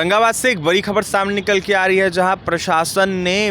औरंगाबाद से एक बड़ी खबर सामने निकल के आ रही है जहां प्रशासन ने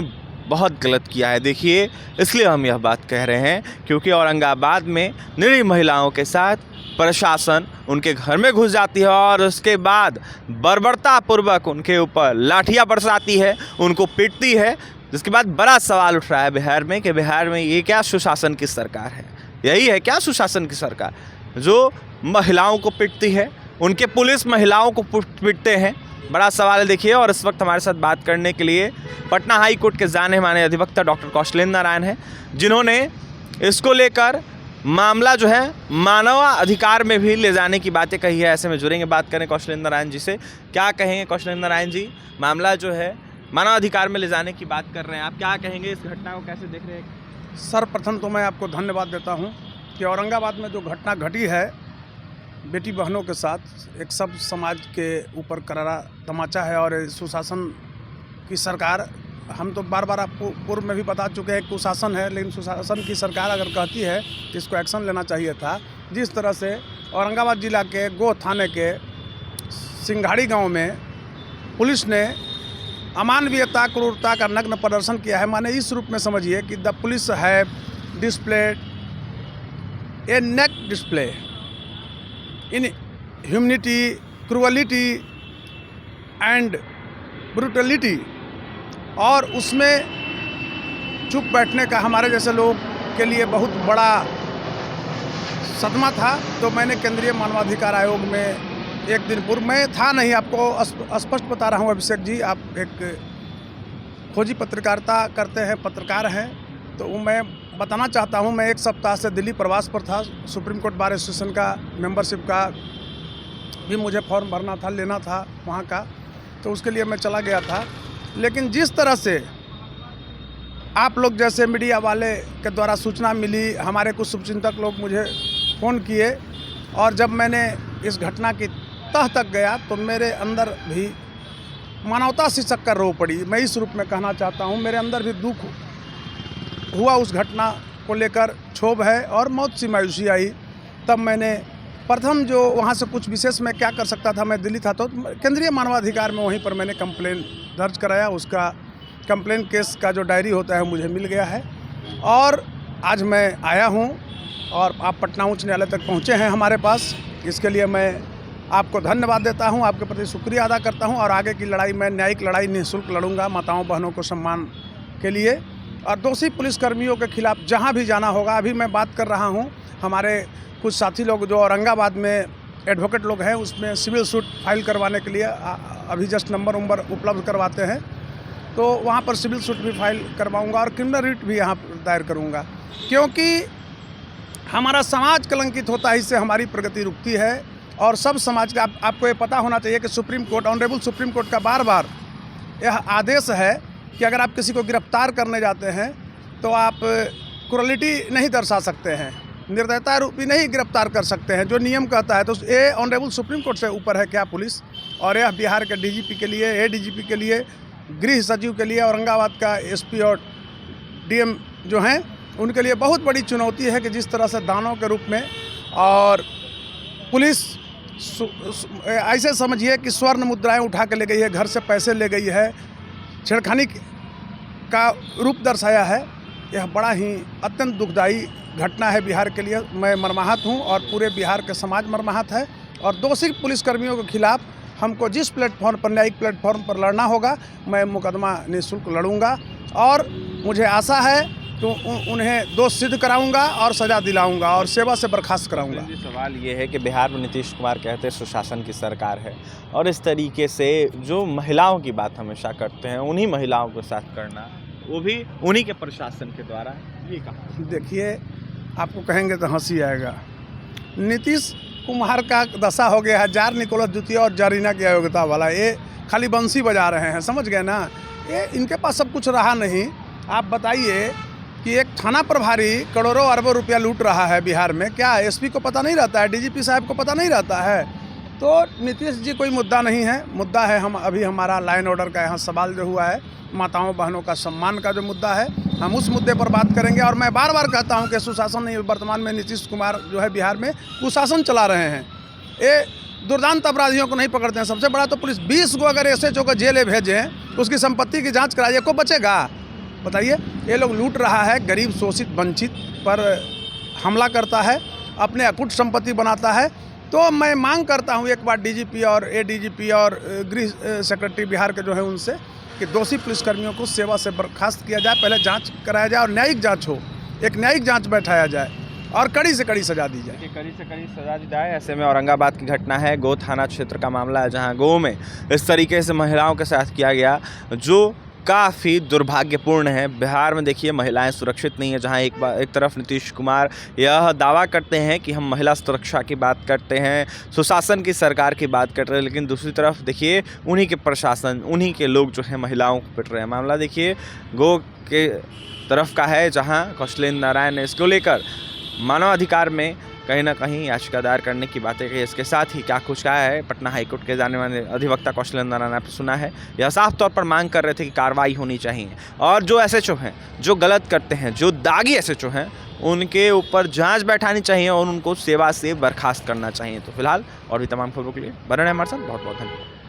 बहुत गलत किया है। देखिए, इसलिए हम यह बात कह रहे हैं क्योंकि औरंगाबाद में निरीह महिलाओं के साथ प्रशासन उनके घर में घुस जाती है और उसके बाद बर्बरतापूर्वक उनके ऊपर लाठियां बरसाती है, उनको पीटती है। जिसके बाद बड़ा सवाल उठ रहा है बिहार में कि बिहार में ये क्या सुशासन की सरकार है? यही है क्या सुशासन की सरकार जो महिलाओं को पीटती है? उनके पुलिस महिलाओं को पीटते हैं। बड़ा सवाल है देखिए। और इस वक्त हमारे साथ बात करने के लिए पटना हाई कोर्ट के जाने माने अधिवक्ता डॉक्टर कौशलेंद्र नारायण हैं, जिन्होंने इसको लेकर मामला जो है मानव अधिकार में भी ले जाने की बातें कही है। ऐसे में जुड़ेंगे, बात करें कौशलेंद्र नारायण जी से। क्या कहेंगे कौशलेंद्र नारायण जी? मामला जो है मानव अधिकार में ले जाने की बात कर रहे हैं, आप क्या कहेंगे? इस घटना को कैसे देख रहे हैं? सर्वप्रथम तो मैं आपको धन्यवाद देता हूं कि औरंगाबाद में जो घटना घटी है बेटी बहनों के साथ, एक सब समाज के ऊपर करारा तमाचा है। और सुशासन की सरकार, हम तो बार बार आपको पूर्व में भी बता चुके हैं कुशासन है, लेकिन सुशासन की सरकार अगर कहती है कि इसको एक्शन लेना चाहिए था। जिस तरह से औरंगाबाद जिला के गो थाने के सिंघाड़ी गांव में पुलिस ने अमानवीयता क्रूरता का नग्न प्रदर्शन किया है। माने इस रूप में समझिए कि the police have displayed a naked display in humanity, cruelty and brutality. और उसमें चुप बैठने का हमारे जैसे लोग के लिए बहुत बड़ा सदमा था। तो मैंने केंद्रीय मानवाधिकार आयोग में एक दिन पूर्व, मैं था नहीं, आपको स्पष्ट बता रहा हूँ अभिषेक जी, आप एक खोजी पत्रकारिता करते हैं, पत्रकार हैं, तो मैं बताना चाहता हूं, मैं एक सप्ताह से दिल्ली प्रवास पर था। सुप्रीम कोर्ट बार एसोसिएशन का मेंबरशिप का भी मुझे फॉर्म भरना था, लेना था वहां का, तो उसके लिए मैं चला गया था। लेकिन जिस तरह से आप लोग जैसे मीडिया वाले के द्वारा सूचना मिली, हमारे कुछ शुभचिंतक लोग मुझे फ़ोन किए, और जब मैंने इस घटना की तह तक गया तो मेरे अंदर भी मानवता सी चक्कर रो पड़ी। मैं इस रूप में कहना चाहता हूँ, मेरे अंदर भी दुख हुआ उस घटना को लेकर, क्षोभ है और मौत सी मायूसी आई। तब मैंने प्रथम जो वहाँ से कुछ विशेष मैं क्या कर सकता था, मैं दिल्ली था तो केंद्रीय मानवाधिकार में वहीं पर मैंने कंप्लेन दर्ज कराया। उसका कंप्लेन केस का जो डायरी होता है मुझे मिल गया है, और आज मैं आया हूँ और आप पटना उच्च न्यायालय तक पहुँचे हैं हमारे पास। इसके लिए मैं आपको धन्यवाद देता हूँ, आपके प्रति शुक्रिया अदा करता हूँ। और आगे की लड़ाई मैं न्यायिक लड़ाई निःशुल्क लड़ूंगा माताओं बहनों को सम्मान के लिए, और दोषी पुलिसकर्मियों के खिलाफ जहां भी जाना होगा। अभी मैं बात कर रहा हूं, हमारे कुछ साथी लोग जो औरंगाबाद में एडवोकेट लोग हैं, उसमें सिविल सूट फाइल करवाने के लिए अभी जस्ट नंबर उपलब्ध करवाते हैं, तो वहां पर सिविल सूट भी फाइल करवाऊंगा और क्रिमिनल रिट भी यहां दायर करूंगा। क्योंकि हमारा समाज कलंकित होता है, इससे हमारी प्रगति रुकती है। और सब समाज का आपको ये पता होना चाहिए कि supreme court, honourable supreme court का बार बार यह आदेश है कि अगर आप किसी को गिरफ्तार करने जाते हैं तो आप क्रूरलिटी नहीं दर्शा सकते हैं, निर्दयता रूपी नहीं गिरफ्तार कर सकते हैं, जो नियम कहता है। तो ये ऑनरेबल सुप्रीम कोर्ट से ऊपर है क्या पुलिस? और यह बिहार के डीजीपी के लिए, एडीजीपी के लिए, गृह सचिव के लिए, औरंगाबाद का एसपी और डीएम जो हैं उनके लिए बहुत बड़ी चुनौती है कि जिस तरह से दानों के रूप में और पुलिस ऐसे समझिए कि स्वर्ण मुद्राएँ उठा के ले गई है, घर से पैसे ले गई है, छेड़खानी का रूप दर्शाया है। यह बड़ा ही अत्यंत दुखदायी घटना है बिहार के लिए। मैं मर्माहत हूं और पूरे बिहार के समाज मर्माहत है। और दोषी पुलिसकर्मियों के खिलाफ हमको जिस प्लेटफॉर्म पर, न्यायिक प्लेटफॉर्म पर लड़ना होगा, मैं मुकदमा निःशुल्क लड़ूंगा। और मुझे आशा है तो उन्हें दोष सिद्ध कराऊंगा और सज़ा दिलाऊंगा और सेवा से बर्खास्त कराऊंगा। सवाल ये है कि बिहार में नीतीश कुमार कहते हैं सुशासन की सरकार है, और इस तरीके से जो महिलाओं की बात हमेशा करते हैं, उन्हीं महिलाओं के साथ करना, वो भी उन्हीं के प्रशासन के द्वारा, ये कहा। देखिए, आपको कहेंगे तो हंसी आएगा। नीतीश कुमार का दशा हो गया है जार निकोलस द्वितीय और जारीना की अयोग्यता वाला। ये खाली बंसी बजा रहे हैं, समझ गए ना? ये इनके पास सब कुछ रहा नहीं। आप बताइए कि एक थाना प्रभारी करोड़ों अरबों रुपया लूट रहा है बिहार में, क्या एसपी को पता नहीं रहता है? डीजीपी साहब को पता नहीं रहता है? तो नीतीश जी कोई मुद्दा नहीं है। मुद्दा है हम अभी हमारा लाइन ऑर्डर का यहाँ सवाल जो हुआ है, माताओं बहनों का सम्मान का जो मुद्दा है, हम उस मुद्दे पर बात करेंगे। और मैं बार बार कहता हूँ कि सुशासन नहीं, वर्तमान में नीतीश कुमार जो है बिहार में कुशासन चला रहे हैं। ये दुर्दांत अपराधियों को नहीं पकड़ते हैं। सबसे बड़ा तो पुलिस 20 को अगर एसएचओ को जेल भेजें, उसकी संपत्ति की जांच कराइए, को बचेगा बताइए। ये लोग लूट रहा है, गरीब शोषित वंचित पर हमला करता है, अपने अकुट संपत्ति बनाता है। तो मैं मांग करता हूँ एक बार डीजीपी और एडीजीपी और गृह सेक्रेटरी बिहार के जो है उनसे कि दोषी पुलिसकर्मियों को सेवा से बर्खास्त किया जाए, पहले जांच कराया जाए और न्यायिक जांच हो, एक न्यायिक जांच बैठाया जाए और कड़ी से कड़ी सजा दी जाए। कड़ी से कड़ी सजा दी जाए। ऐसे में औरंगाबाद की घटना है, गो थाना क्षेत्र का मामला है, जहां गो में इस तरीके से महिलाओं के साथ किया गया जो काफ़ी दुर्भाग्यपूर्ण है। बिहार में देखिए महिलाएं सुरक्षित नहीं है, जहां एक तरफ नीतीश कुमार यह दावा करते हैं कि हम महिला सुरक्षा की बात करते हैं, सुशासन की सरकार की बात कर रहे हैं, लेकिन दूसरी तरफ देखिए उन्हीं के प्रशासन, उन्हीं के लोग जो है महिलाओं को पिट रहे हैं। मामला देखिए गो के तरफ का है, जहां कौशलेंद्र नारायण ने इसको लेकर मानवाधिकार में कहीं ना कहीं याचिका दायर करने की बातें कही। इसके साथ ही क्या कुछ कहा है पटना हाईकोर्ट के जाने वाले अधिवक्ता कौशलेंद्र नारायण, आपने सुना है, यह साफ तौर पर मांग कर रहे थे कि कार्रवाई होनी चाहिए और जो एसएचओ हैं, जो गलत करते हैं, जो दागी एसएचओ हैं, उनके ऊपर जांच बैठानी चाहिए और उनको सेवा से बर्खास्त करना चाहिए। तो फिलहाल और भी तमाम खबरों के लिए बने रहें हमारे साथ। बहुत बहुत धन्यवाद।